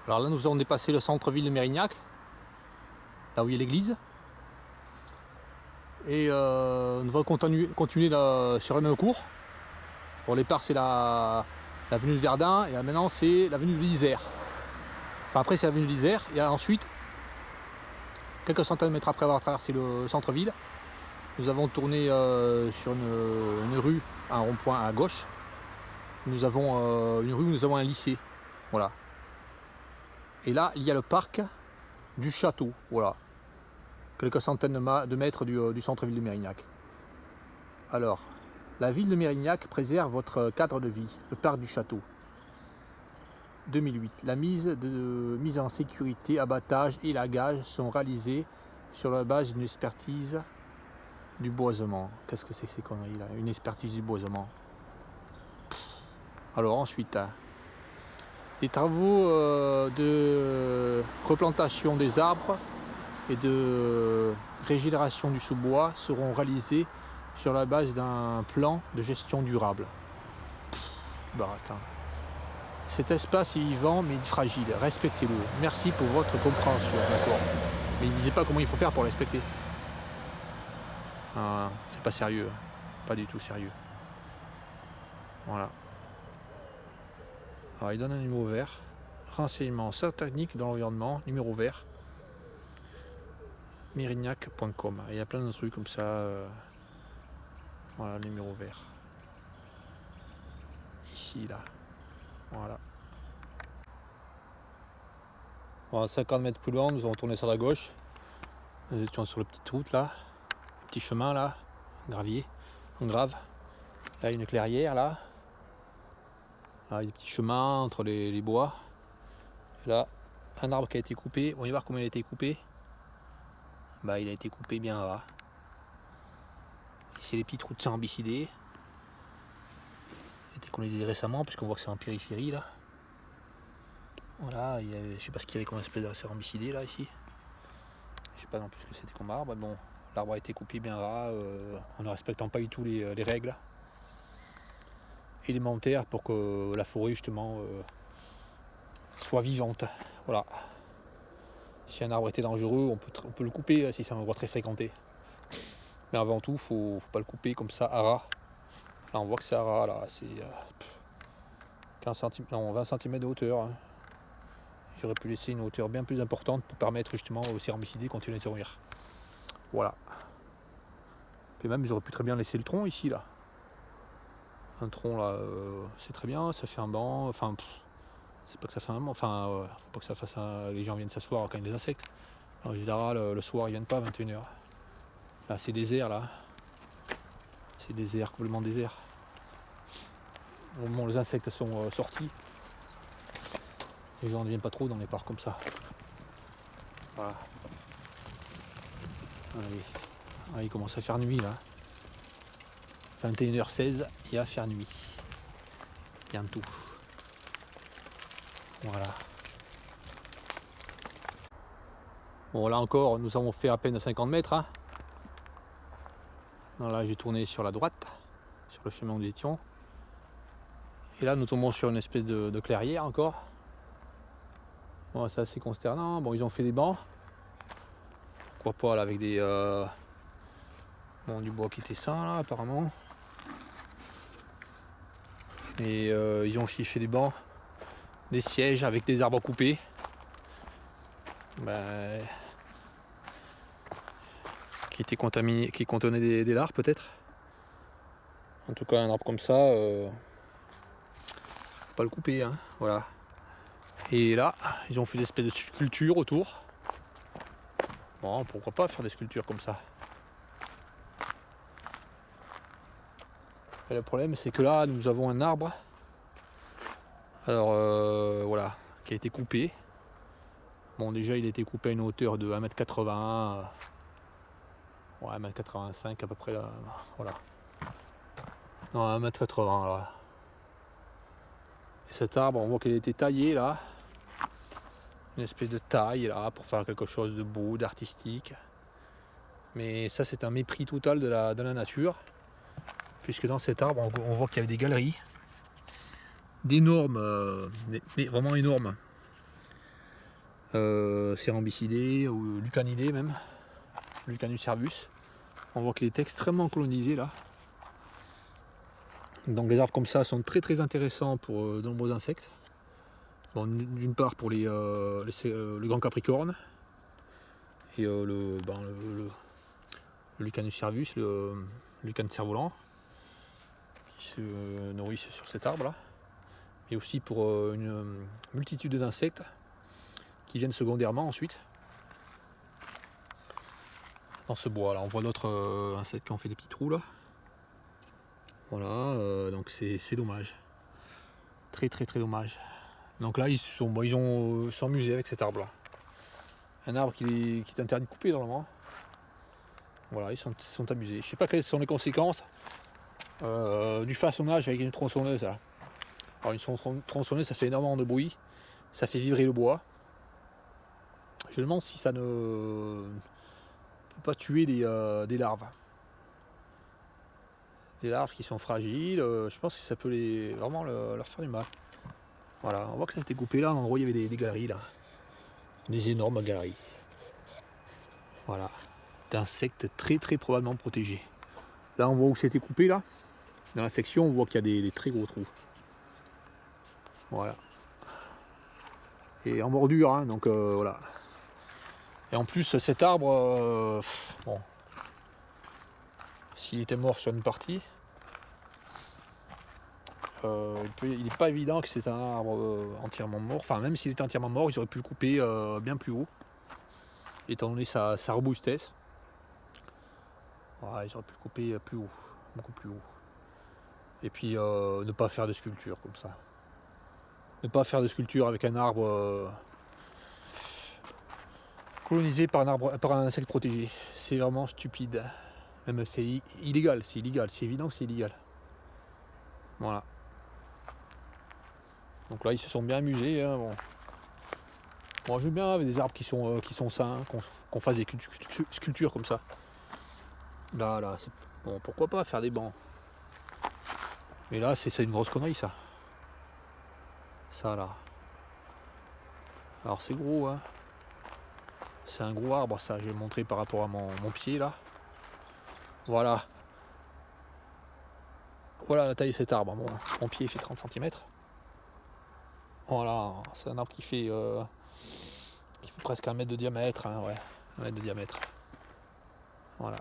Alors là, nous avons dépassé le centre-ville de Mérignac, là où il y a l'église. Et nous allons continuer sur le même cours. Bon, au départ, c'est l'avenue de Verdun, et maintenant, c'est l'avenue de l'Isère. Enfin, après, c'est l'avenue de l'Isère, et ensuite, quelques centaines de mètres après avoir traversé le centre-ville, nous avons tourné sur une rue, un rond-point à gauche. Nous avons une rue où nous avons un lycée. Voilà. Et là, il y a le parc du château. Voilà. Quelques centaines de mètres du centre-ville de Mérignac. Alors, la ville de Mérignac préserve votre cadre de vie, le parc du château. 2008. La mise en sécurité, abattage et lagage sont réalisés sur la base d'une expertise du boisement. Qu'est-ce que c'est que ces conneries là? Une expertise du boisement. Alors ensuite, les travaux de replantation des arbres et de régénération du sous-bois seront réalisés sur la base d'un plan de gestion durable. Bah attends. Cet espace est vivant mais fragile, respectez-le. Merci pour votre compréhension, d'accord. Mais il ne disait pas comment il faut faire pour le respecter. Ah, c'est pas sérieux, pas du tout sérieux. Voilà. Alors il donne un numéro vert. Renseignements techniques dans l'environnement, numéro vert. Mérignac.com. Il y a plein de trucs comme ça. Voilà, numéro vert. Ici, là. Voilà. Voilà, 50 mètres plus loin, nous allons tourner sur la gauche. Nous étions sur la petite route là. Le petit chemin là. Gravier. Grave. Là, une clairière là. Là, il y a des petits chemins entre les bois. Et là, un arbre qui a été coupé. On va y voir comment il a été coupé. Bah, il a été coupé bien ras. Ici, les petites routes herbicide. Qu'on les dit récemment, puisqu'on voit que c'est en périphérie là. Voilà, je sais pas ce qu'il y avait comme espèce de herbicide là ici. Je sais pas non plus ce que c'était comme arbre. Bon, l'arbre a été coupé bien ras, en ne respectant pas du tout les règles élémentaires pour que la forêt justement soit vivante. Voilà. Si un arbre était dangereux, on peut le couper si c'est un endroit très fréquenté. Mais avant tout, faut pas le couper comme ça à ras. Là on voit que c'est à ras, là c'est 20 cm de hauteur. Hein. J'aurais pu laisser une hauteur bien plus importante pour permettre justement aux herbicides de continuer de se nourrir. Voilà. Puis même j'aurais pu très bien laisser le tronc ici là. Un tronc là, c'est très bien, ça fait un banc. Enfin, c'est pas que ça fait un banc. Enfin, faut pas que ça fasse les gens viennent s'asseoir quand il y a des insectes. En général, le soir ils viennent pas à 21h. Là c'est désert là. C'est désert, complètement désert. Au moment où les insectes sont sortis, les gens ne viennent pas trop dans les parcs comme ça. Voilà. Allez. Ah, il commence à faire nuit là. 21h16, il va faire nuit. Bientôt. Voilà. Bon là encore, nous avons fait à peine 50 mètres. Hein. Là j'ai tourné sur la droite, sur le chemin où nous étions. Et là nous tombons sur une espèce de clairière encore. Bon, c'est assez consternant. Bon, ils ont fait des bancs. Pourquoi pas là avec des du bois qui était sain là apparemment. Et ils ont aussi fait des bancs, des sièges avec des arbres coupés. Qui étaient contaminés, qui contenaient des larves peut-être. En tout cas un arbre comme ça, faut pas le couper, hein, voilà. Et là, ils ont fait des espèces de sculptures autour. Bon, pourquoi pas faire des sculptures comme ça. Et le problème c'est que là nous avons un arbre. Alors voilà, qui a été coupé. Bon déjà il a été coupé à une hauteur de 1m80. Ouais, 1m85 à peu près là. Voilà. Non, 1m80 là. Et cet arbre, on voit qu'il a été taillé là. Une espèce de taille là pour faire quelque chose de beau, d'artistique. Mais ça c'est un mépris total de la nature. Puisque dans cet arbre, on voit qu'il y avait des galeries. D'énormes, mais vraiment énormes. Cerambycidés ou Lucanidés même, Lucanus cervus. On voit qu'il est extrêmement colonisé là. Donc les arbres comme ça sont très très intéressants pour de nombreux insectes. Bon, d'une part pour le grand capricorne et le Lucanus cervus, le Lucanus cerf-volant, qui se nourrissent sur cet arbre là. Et aussi pour une multitude d'insectes qui viennent secondairement ensuite dans ce bois là. On voit d'autres insectes qui ont fait des petits trous là. Voilà, donc c'est dommage. Très très très dommage. Donc là ils ont s'amusé avec cet arbre là. Un arbre qui est interdit de couper normalement. Voilà, ils sont amusés. Je sais pas quelles sont les conséquences du façonnage avec une tronçonneuse là. Alors une tronçonneuse ça fait énormément de bruit, ça fait vibrer le bois. Je me demande si ça ne peut pas tuer des larves. Des larves qui sont fragiles, je pense que ça peut vraiment leur faire du mal. Voilà, on voit que ça a été coupé là, en gros il y avait des galeries là. Des énormes galeries. Voilà. D'insectes très très probablement protégés. Là on voit où c'était coupé là. Dans la section on voit qu'il y a des très gros trous. Voilà. Et en bordure, hein, donc voilà. Et en plus cet arbre, bon, s'il était mort sur une partie, il n'est pas évident que c'est un arbre entièrement mort. Enfin même s'il était entièrement mort, ils auraient pu le couper bien plus haut, étant donné sa robustesse. Voilà, ils auraient pu le couper plus haut, beaucoup plus haut. Et puis ne pas faire de sculpture comme ça. Ne pas faire de sculpture avec un arbre colonisé par un insecte protégé. C'est vraiment stupide. Même c'est illégal, c'est évident que c'est illégal. Voilà. Donc là ils se sont bien amusés. Hein, bon. Moi j'aime bien avec des arbres qui sont sains, qu'on fasse des sculptures comme ça. Là, c'est bon, pourquoi pas faire des bancs. Mais là c'est une grosse connerie ça. Ça là. Alors c'est gros hein. C'est un gros arbre ça, je vais le montrer par rapport à mon pied là. Voilà. Voilà la taille de cet arbre. Bon, mon pied fait 30 cm. Voilà, c'est un arbre qui fait presque 1 mètre de diamètre, hein, ouais. 1 mètre de diamètre. Voilà.